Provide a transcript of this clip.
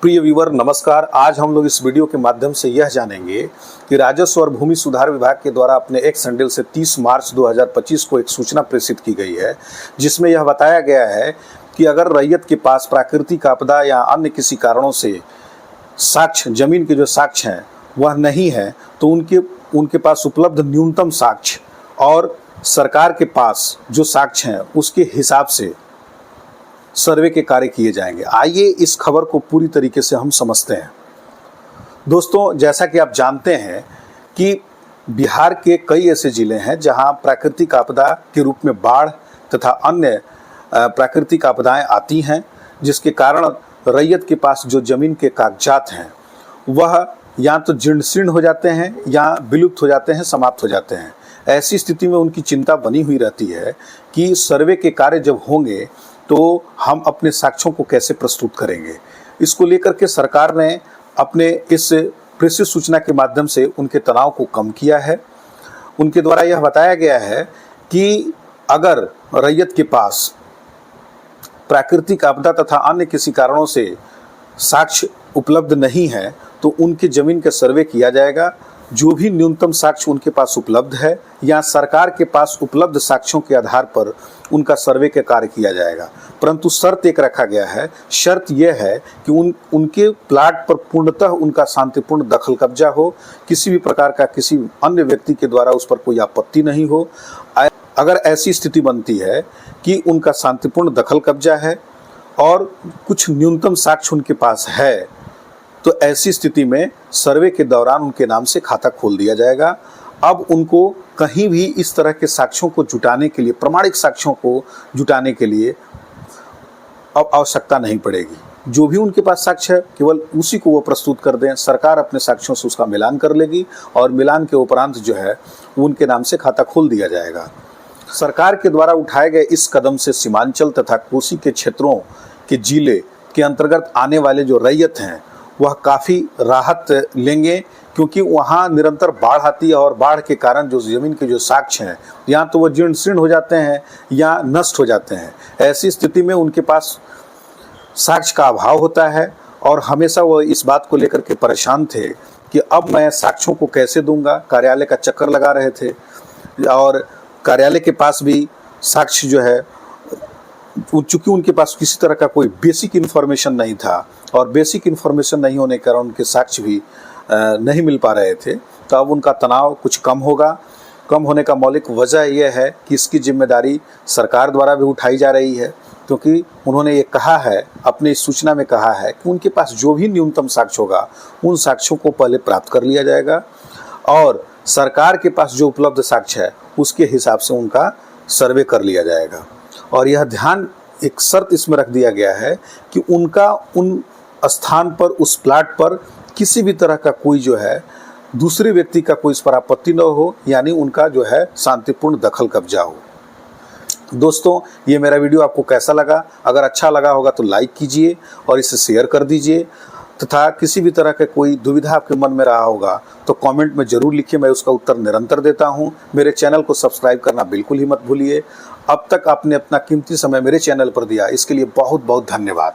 प्रिय व्यूअर नमस्कार। आज हम लोग इस वीडियो के माध्यम से यह जानेंगे कि राजस्व और भूमि सुधार विभाग के द्वारा अपने एक्स हैंडल से 30 मार्च 2025 को एक सूचना प्रेषित की गई है, जिसमें यह बताया गया है कि अगर रैयत के पास प्राकृतिक आपदा या अन्य किसी कारणों से साक्ष्य, जमीन के जो साक्ष्य हैं वह नहीं है, तो उनके पास उपलब्ध न्यूनतम साक्ष्य और सरकार के पास जो साक्ष्य हैं उसके हिसाब से सर्वे के कार्य किए जाएंगे। आइए इस खबर को पूरी तरीके से हम समझते हैं। दोस्तों, जैसा कि आप जानते हैं कि बिहार के कई ऐसे जिले हैं जहां प्राकृतिक आपदा के रूप में बाढ़ तथा अन्य प्राकृतिक आपदाएं आती हैं, जिसके कारण रैयत के पास जो जमीन के कागजात हैं वह या तो जीर्ण शीर्ण हो जाते हैं या विलुप्त हो जाते हैं, समाप्त हो जाते हैं। ऐसी स्थिति में उनकी चिंता बनी हुई रहती है कि सर्वे के कार्य जब होंगे तो हम अपने साक्ष्यों को कैसे प्रस्तुत करेंगे। इसको लेकर के सरकार ने अपने इस प्रेषित सूचना के माध्यम से उनके तनाव को कम किया है। उनके द्वारा यह बताया गया है कि अगर रैयत के पास प्राकृतिक आपदा तथा अन्य किसी कारणों से साक्ष्य उपलब्ध नहीं है तो उनकी जमीन का सर्वे किया जाएगा। जो भी न्यूनतम साक्ष्य उनके पास उपलब्ध है या सरकार के पास उपलब्ध साक्ष्यों के आधार पर उनका सर्वे का कार्य किया जाएगा। परंतु शर्त एक रखा गया है। शर्त यह है कि उनके प्लाट पर पूर्णतः उनका शांतिपूर्ण दखल कब्जा हो, किसी भी प्रकार का किसी अन्य व्यक्ति के द्वारा उस पर कोई आपत्ति नहीं हो। अगर ऐसी स्थिति बनती है कि उनका शांतिपूर्ण दखल कब्जा है और कुछ न्यूनतम साक्ष्य उनके पास है, तो ऐसी स्थिति में सर्वे के दौरान उनके नाम से खाता खोल दिया जाएगा। अब उनको कहीं भी इस तरह के साक्ष्यों को जुटाने के लिए, प्रमाणिक साक्ष्यों को जुटाने के लिए अब आवश्यकता नहीं पड़ेगी। जो भी उनके पास साक्ष्य है केवल उसी को वो प्रस्तुत कर दें। सरकार अपने साक्ष्यों से उसका मिलान कर लेगी और मिलान के उपरांत जो है उनके नाम से खाता खोल दिया जाएगा। सरकार के द्वारा उठाए गए इस कदम से सीमांचल तथा कोसी के क्षेत्रों के जिले के अंतर्गत आने वाले जो रैयत हैं वह काफ़ी राहत लेंगे, क्योंकि वहाँ निरंतर बाढ़ आती है और बाढ़ के कारण जो ज़मीन के जो साक्ष्य हैं या तो वह जीर्ण शीर्ण हो जाते हैं या नष्ट हो जाते हैं। ऐसी स्थिति में उनके पास साक्ष्य का अभाव होता है और हमेशा वह इस बात को लेकर के परेशान थे कि अब मैं साक्ष्यों को कैसे दूंगा। कार्यालय का चक्कर लगा रहे थे और कार्यालय के पास भी साक्ष्य जो है, चूँकि उनके पास किसी तरह का कोई बेसिक इन्फॉर्मेशन नहीं था और बेसिक इन्फॉर्मेशन नहीं होने के कारण उनके साक्ष्य भी नहीं मिल पा रहे थे, तो अब उनका तनाव कुछ कम होगा। कम होने का मौलिक वजह यह है कि इसकी जिम्मेदारी सरकार द्वारा भी उठाई जा रही है, क्योंकि उन्होंने ये कहा है, अपने इस सूचना में कहा है कि उनके पास जो भी न्यूनतम साक्ष्य होगा उन साक्ष्यों को पहले प्राप्त कर लिया जाएगा और सरकार के पास जो उपलब्ध साक्ष्य है उसके हिसाब से उनका सर्वे कर लिया जाएगा। और यह ध्यान, एक शर्त इसमें रख दिया गया है कि उनका उन स्थान पर, उस प्लाट पर किसी भी तरह का कोई जो है दूसरे व्यक्ति का कोई इस पर आपत्ति न हो, यानी उनका जो है शांतिपूर्ण दखल कब्जा हो। दोस्तों, ये मेरा वीडियो आपको कैसा लगा? अगर अच्छा लगा होगा तो लाइक कीजिए और इसे शेयर कर दीजिए, तथा किसी भी तरह का कोई दुविधा आपके मन में रहा होगा तो कमेंट में ज़रूर लिखिए, मैं उसका उत्तर निरंतर देता हूं। मेरे चैनल को सब्सक्राइब करना बिल्कुल ही मत भूलिए। अब तक आपने अपना कीमती समय मेरे चैनल पर दिया, इसके लिए बहुत बहुत धन्यवाद।